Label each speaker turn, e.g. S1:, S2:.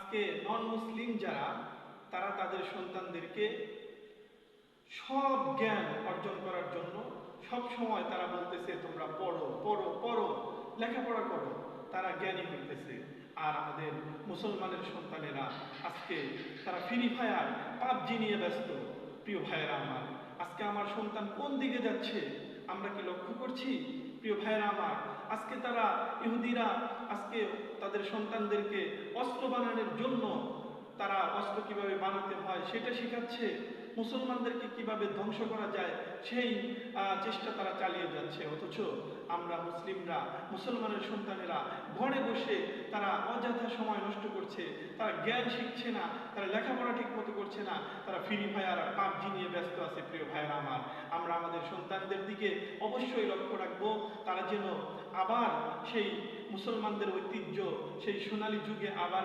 S1: আজকে নন মুসলিম যারা, তারা তাদের সন্তানদেরকে সব জ্ঞান অর্জন করার জন্য সব সময় তারা বলতেছে তোমরা পড়ো পড়ো পড়ো, লেখাপড়া করো, তারা জ্ঞানী হইতেছে। আর আমাদের মুসলমানের সন্তানেরা আজকে তারা ফ্রি ফায়ার পাবজি নিয়ে ব্যস্ত। প্রিয় ভাইয়েরা আমার, আজকে আমার সন্তান কোন দিকে যাচ্ছে আমরা কি লক্ষ্য করছি? প্রিয় ভাইয়েরা আমার, আজকে তারা ইহুদিরা আজকে তাদের সন্তানদেরকে অস্ত্র বানানোর জন্য তারা অস্ত্র কিভাবে বানাতে হয় সেটা শেখাচ্ছে, মুসলমানদেরকে কিভাবে ধ্বংস করা যায় সেই চেষ্টা তারা চালিয়ে যাচ্ছে। অথচ আমরা মুসলিমরা, মুসলমানের সন্তানেরা ঘরে বসে তারা অযথা সময় নষ্ট করছে, তারা জ্ঞান শিখছে না, তারা লেখাপড়া ঠিক মতো করছে না, তারা ফ্রি ফায়ার আর পাবজি নিয়ে ব্যস্ত আছে। প্রিয় ভাইয়েরা আমার, আমরা আমাদের সন্তানদের দিকে অবশ্যই লক্ষ্য রাখবো, তারা যেন আবার সেই মুসলমানদের ঐতিহ্য, সেই সোনালী যুগে আবার